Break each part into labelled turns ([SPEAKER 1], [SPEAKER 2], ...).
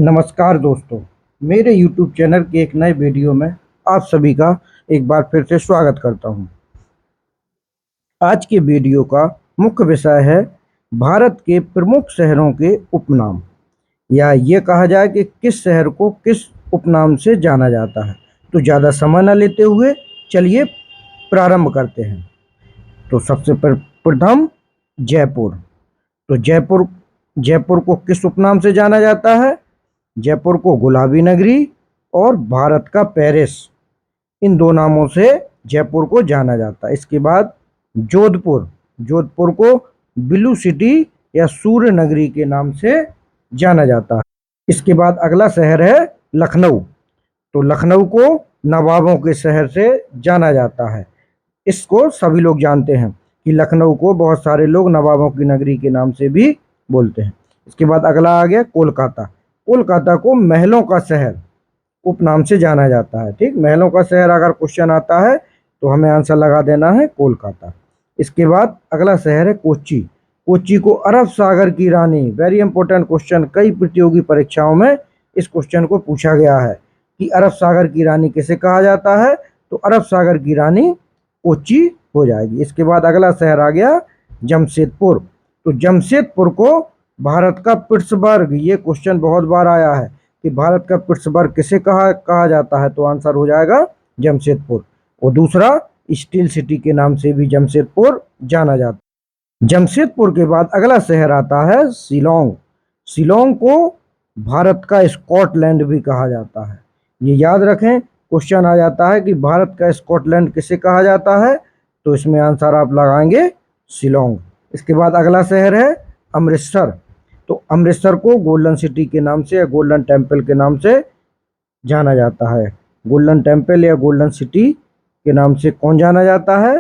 [SPEAKER 1] नमस्कार दोस्तों, मेरे YouTube चैनल के एक नए वीडियो में आप सभी का एक बार फिर से स्वागत करता हूं। आज के वीडियो का मुख्य विषय है भारत के प्रमुख शहरों के उपनाम, या ये कहा जाए कि किस शहर को किस उपनाम से जाना जाता है। तो ज़्यादा समय न लेते हुए चलिए प्रारंभ करते हैं। तो सबसे प्रथम जयपुर। तो जयपुर जयपुर को किस उपनाम से जाना जाता है? जयपुर को गुलाबी नगरी और भारत का पेरिस, इन दो नामों से जयपुर को जाना जाता है। इसके बाद जोधपुर जोधपुर को ब्लू सिटी या सूर्य नगरी के नाम से जाना जाता है। इसके बाद अगला शहर है लखनऊ। तो लखनऊ को नवाबों के शहर से जाना जाता है। इसको सभी लोग जानते हैं कि लखनऊ को बहुत सारे लोग नवाबों की नगरी के नाम से भी बोलते हैं। इसके बाद अगला आ गया कोलकाता। कोलकाता को महलों का शहर उपनाम से जाना जाता है। ठीक, महलों का शहर अगर क्वेश्चन आता है तो हमें आंसर लगा देना है कोलकाता। इसके बाद अगला शहर है कोच्चि। कोच्चि को अरब सागर की रानी, वेरी इंपॉर्टेंट क्वेश्चन, कई प्रतियोगी परीक्षाओं में इस क्वेश्चन को पूछा गया है कि अरब सागर की रानी किसे कहा जाता है। तो अरब सागर की रानी कोच्चि हो जाएगी। इसके बाद अगला शहर आ गया जमशेदपुर। तो जमशेदपुर को भारत का पिट्सबर्ग, ये क्वेश्चन बहुत बार आया है कि भारत का पिट्सबर्ग किसे कहा जाता है। तो आंसर हो जाएगा जमशेदपुर। और दूसरा स्टील सिटी के नाम से भी जमशेदपुर जाना जाता है। जमशेदपुर के बाद अगला शहर आता है शिलोंग। शिलोंग को भारत का स्कॉटलैंड भी कहा जाता है। ये याद रखें, क्वेश्चन आ जाता है कि भारत का स्कॉटलैंड किसे कहा जाता है। तो इसमें आंसर आप लगाएंगे शिलोंग। इसके बाद अगला शहर है अमृतसर। तो अमृतसर को गोल्डन सिटी के नाम से या गोल्डन टेम्पल के नाम से जाना जाता है। गोल्डन टेम्पल या गोल्डन सिटी के नाम से कौन जाना जाता है?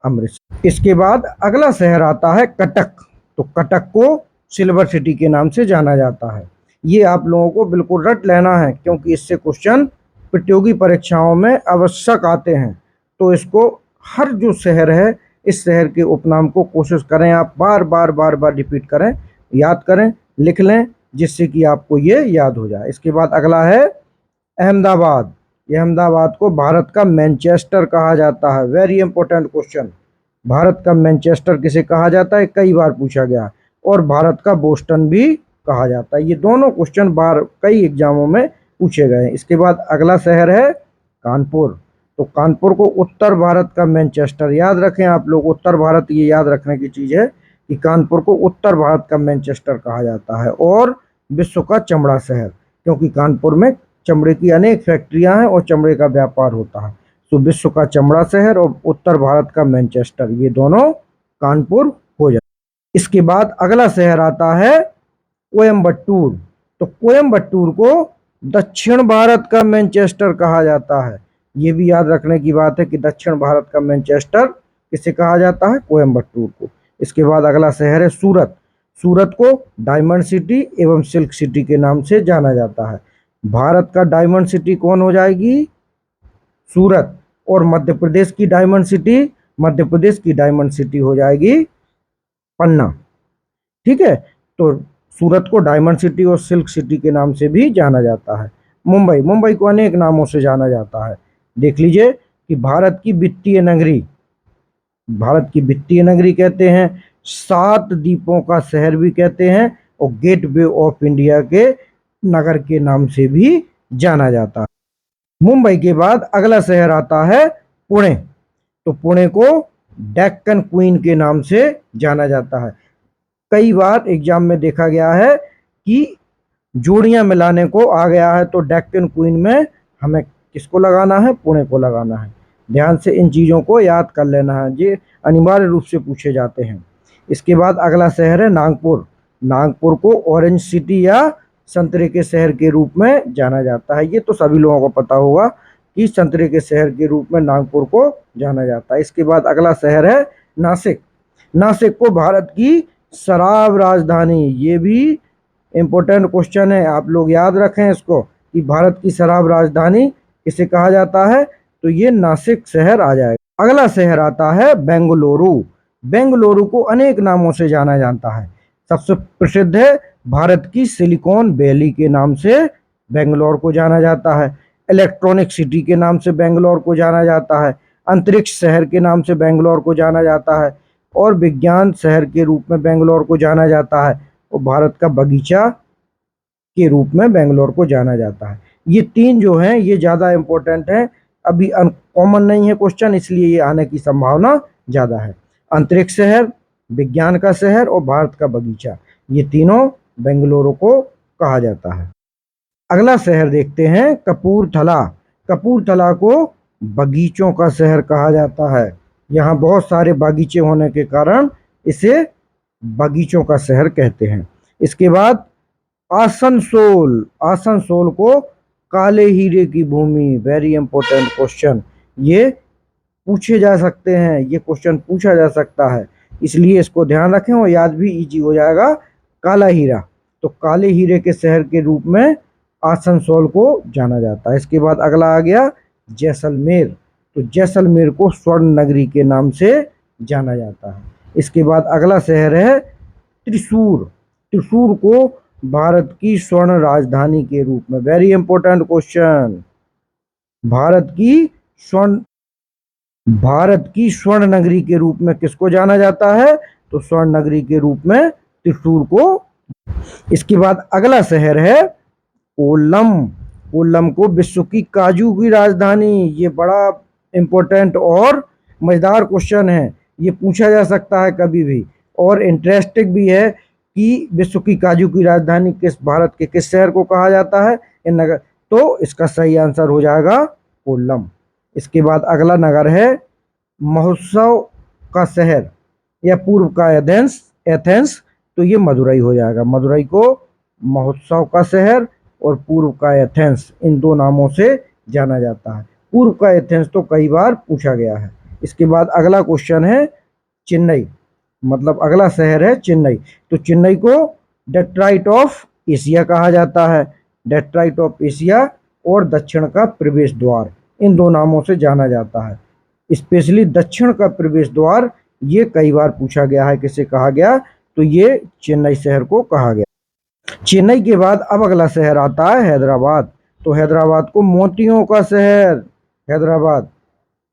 [SPEAKER 1] अमृतसर। इसके बाद अगला शहर आता है कटक। तो कटक को सिल्वर सिटी के नाम से जाना जाता है। ये आप लोगों को बिल्कुल रट लेना है क्योंकि इससे क्वेश्चन प्रतियोगी परीक्षाओं में आवश्यक आते हैं। तो इसको हर जो शहर है, इस शहर के उपनाम को कोशिश करें आप बार बार रिपीट करें, याद करें, लिख लें, जिससे कि आपको ये याद हो जाए। इसके बाद अगला है अहमदाबाद। अहमदाबाद को भारत का मैनचेस्टर कहा जाता है। वेरी इंपॉर्टेंट क्वेश्चन, भारत का मैनचेस्टर किसे कहा जाता है, कई बार पूछा गया। और भारत का बोस्टन भी कहा जाता है। ये दोनों क्वेश्चन बार कई एग्जामों में पूछे गए हैं। इसके बाद अगला शहर है कानपुर। तो कानपुर को उत्तर भारत का मैनचेस्टर, याद रखें आप लोग, उत्तर भारत, ये याद रखने की चीज़ है कि कानपुर को उत्तर भारत का मैनचेस्टर कहा जाता है और विश्व का चमड़ा शहर, क्योंकि कानपुर में चमड़े की अनेक फैक्ट्रियां हैं और चमड़े का व्यापार होता है। तो विश्व का चमड़ा शहर और उत्तर भारत का मैनचेस्टर, ये दोनों कानपुर हो जाए। इसके बाद अगला शहर आता है कोयम्बटूर। तो कोयम्बटूर को दक्षिण भारत का मैनचेस्टर कहा जाता है। ये भी याद रखने की बात है कि दक्षिण भारत का मैनचेस्टर किसे कहा जाता है? कोयम्बटूर को। इसके बाद अगला शहर है सूरत। सूरत को डायमंड सिटी एवं सिल्क सिटी के नाम से जाना जाता है। भारत का डायमंड सिटी कौन हो जाएगी? सूरत। और मध्य प्रदेश की डायमंड सिटी हो जाएगी पन्ना। ठीक है, तो सूरत को डायमंड सिटी और सिल्क सिटी के नाम से भी जाना जाता है। मुंबई को अनेक नामों से जाना जाता है। देख लीजिए कि भारत की वित्तीय नगरी कहते हैं, 7 द्वीपों का शहर भी कहते हैं और गेटवे ऑफ इंडिया के नगर के नाम से भी जाना जाता है। मुंबई के बाद अगला शहर आता है पुणे। तो पुणे को डेक्कन क्वीन के नाम से जाना जाता है। कई बार एग्जाम में देखा गया है कि जोड़ियां मिलाने को आ गया है, तो डेक्कन क्वीन में हमें किसको लगाना है? पुणे को लगाना है। ध्यान से इन चीज़ों को याद कर लेना है, ये अनिवार्य रूप से पूछे जाते हैं। इसके बाद अगला शहर है नागपुर। नागपुर को ऑरेंज सिटी या संतरे के शहर के रूप में जाना जाता है। ये तो सभी लोगों को पता होगा कि संतरे के शहर के रूप में नागपुर को जाना जाता है। इसके बाद अगला शहर है नासिक। नासिक को भारत की शराब राजधानी, ये भी इम्पोर्टेंट क्वेश्चन है, आप लोग याद रखें इसको कि भारत की शराब राजधानी किसे कहा जाता है। तो ये नासिक शहर आ जाएगा। अगला शहर आता है बेंगलुरु। बेंगलुरु को अनेक नामों से जाना जाता है। सबसे प्रसिद्ध है भारत की सिलिकॉन वैली के नाम से बेंगलोर को जाना जाता है। इलेक्ट्रॉनिक सिटी के नाम से बेंगलोर को जाना जाता है। अंतरिक्ष शहर के नाम से बेंगलोर को जाना जाता है और विज्ञान शहर के रूप में बेंगलोर को जाना जाता है और भारत का बगीचा के रूप में बेंगलोर को जाना जाता है। ये तीन जो हैं ये ज़्यादा इम्पोर्टेंट हैं। अभी अनकॉमन नहीं है क्वेश्चन, इसलिए ये आने की संभावना ज़्यादा है। अंतरिक्ष शहर, विज्ञान का शहर और भारत का बगीचा, ये तीनों बेंगलुरु को कहा जाता है। अगला शहर देखते हैं कपूरथला। कपूरथला को बगीचों का शहर कहा जाता है। यहाँ बहुत सारे बागीचे होने के कारण इसे बगीचों का शहर कहते हैं। इसके बाद आसनसोल। आसनसोल को काले हीरे की भूमि, वेरी इंपॉर्टेंट क्वेश्चन, ये पूछे जा सकते हैं, ये क्वेश्चन पूछा जा सकता है, इसलिए इसको ध्यान रखें और याद भी इजी हो जाएगा। काला हीरा, तो काले हीरे के शहर के रूप में आसनसोल को जाना जाता है। इसके बाद अगला आ गया जैसलमेर। तो जैसलमेर को स्वर्ण नगरी के नाम से जाना जाता है। इसके बाद अगला शहर है त्रिशूर। त्रिशूर को भारत की स्वर्ण राजधानी के रूप में, वेरी इंपॉर्टेंट क्वेश्चन, भारत की स्वर्ण नगरी के रूप में किसको जाना जाता है? तो स्वर्ण नगरी के रूप में त्रिशूर को। इसके बाद अगला शहर है कोल्लम। कोल्लम को विश्व की काजू की राजधानी, ये बड़ा इंपॉर्टेंट और मजेदार क्वेश्चन है, ये पूछा जा सकता है कभी भी और इंटरेस्टिंग भी है कि विश्व की काजू की राजधानी किस भारत के किस शहर को कहा जाता है? इन नगर, तो इसका सही आंसर हो जाएगा कोल्लम। इसके बाद अगला नगर है महोत्सव का शहर या पूर्व का एथेंस। एथेंस, तो ये मदुरई हो जाएगा। मदुरई को महोत्सव का शहर और पूर्व का एथेंस, इन दो नामों से जाना जाता है। पूर्व का एथेंस तो कई बार पूछा गया है। इसके बाद अगला क्वेश्चन है चेन्नई, मतलब अगला शहर है चेन्नई। तो चेन्नई को डेट्राइट ऑफ एशिया कहा जाता है। डेट्राइट ऑफ एशिया और दक्षिण का प्रवेश द्वार, इन दो नामों से जाना जाता है। स्पेशली दक्षिण का प्रवेश द्वार ये कई बार पूछा गया है, किसे कहा गया? तो ये चेन्नई शहर को कहा गया। चेन्नई के बाद अब अगला शहर आता है हैदराबाद। तो हैदराबाद को मोतियों का शहर, हैदराबाद,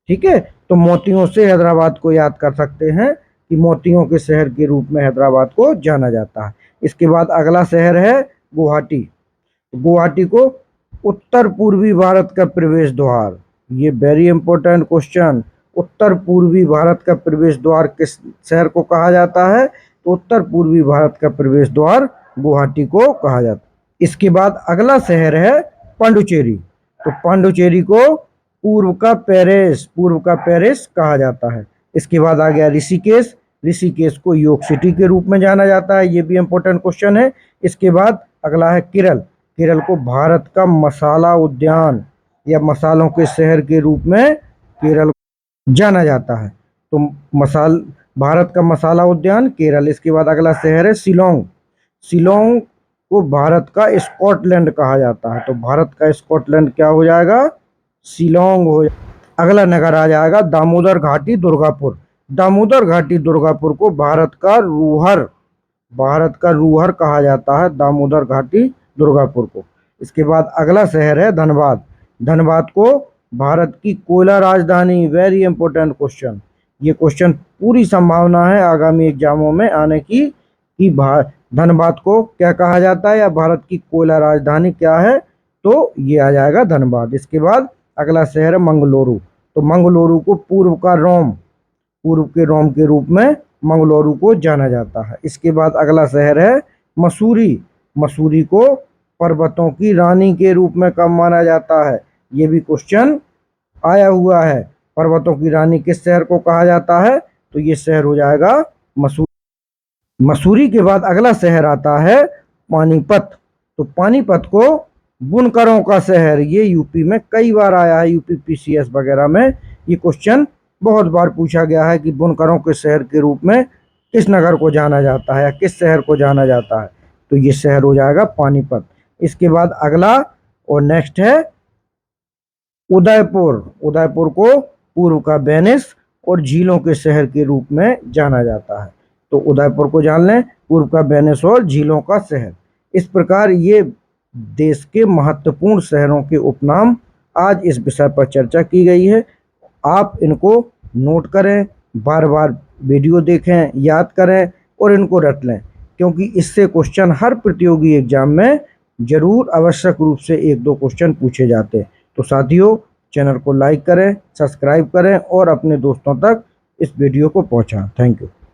[SPEAKER 1] ठीक है, तो मोतियों से हैदराबाद को याद कर सकते हैं कि मोतियों के शहर के रूप में हैदराबाद को जाना जाता है। इसके बाद अगला शहर है गुवाहाटी। गुवाहाटी को उत्तर पूर्वी भारत का प्रवेश द्वार, ये वेरी इंपॉर्टेंट क्वेश्चन, उत्तर पूर्वी भारत का प्रवेश द्वार किस शहर को कहा जाता है? तो उत्तर पूर्वी भारत का प्रवेश द्वार गुवाहाटी को कहा जाता है। इसके बाद अगला शहर है पांडुचेरी। तो पांडुचेरी को पूर्व का पेरिस, पूर्व का पेरिस कहा जाता है। इसके बाद आ गया ऋषिकेश। ऋषिकेश को योग सिटी के रूप में जाना जाता है, ये भी इंपॉर्टेंट क्वेश्चन है। इसके बाद अगला है केरल। केरल को भारत का मसाला उद्यान या मसालों के शहर के रूप में केरल जाना जाता है। तो भारत का मसाला उद्यान केरल। इसके बाद अगला शहर है शिलोंग। शिलोंग को भारत का स्कॉटलैंड कहा जाता है। तो भारत का स्कॉटलैंड क्या हो जाएगा? शिलोंग हो। अगला नगर आ जाएगा दामोदर घाटी दुर्गापुर। दामोदर घाटी दुर्गापुर को भारत का रूहर कहा जाता है, दामोदर घाटी दुर्गापुर को। इसके बाद अगला शहर है धनबाद। धनबाद को भारत की कोयला राजधानी, वेरी इंपॉर्टेंट क्वेश्चन, ये क्वेश्चन पूरी संभावना है आगामी एग्जामों में आने की कि धनबाद को क्या कहा जाता है या भारत की कोयला राजधानी क्या है? तो ये आ जाएगा धनबाद। इसके बाद अगला शहर है मंगलुरु। तो मंगलुरु को पूर्व का रोम, पूर्व के रोम के रूप में मंगलुरु को जाना जाता है। इसके बाद अगला शहर है मसूरी। मसूरी को पर्वतों की रानी के रूप में कब माना जाता है? ये भी क्वेश्चन आया हुआ है। पर्वतों की रानी किस शहर को कहा जाता है? तो ये शहर हो जाएगा मसूरी। मसूरी के बाद अगला शहर आता है पानीपत। तो पानीपत को बुनकरों का शहर, ये यूपी में कई बार आया है, यूपी पीसीएस वगैरह में ये क्वेश्चन बहुत बार पूछा गया है कि बुनकरों के शहर के रूप में किस नगर को जाना जाता है या किस शहर को जाना जाता है? तो ये शहर हो जाएगा पानीपत। इसके बाद अगला और नेक्स्ट है उदयपुर। उदयपुर को पूर्व का वेनिस और झीलों के शहर के रूप में जाना जाता है। तो उदयपुर को जान लें पूर्व का बेनेश्वर झीलों का शहर। इस प्रकार ये देश के महत्वपूर्ण शहरों के उपनाम आज इस विषय पर चर्चा की गई है। आप इनको नोट करें, बार बार वीडियो देखें, याद करें और इनको रट लें, क्योंकि इससे क्वेश्चन हर प्रतियोगी एग्जाम में जरूर आवश्यक रूप से 1-2 क्वेश्चन पूछे जाते हैं। तो साथियों, चैनल को लाइक करें, सब्सक्राइब करें और अपने दोस्तों तक इस वीडियो को पहुंचाएं। Thank you.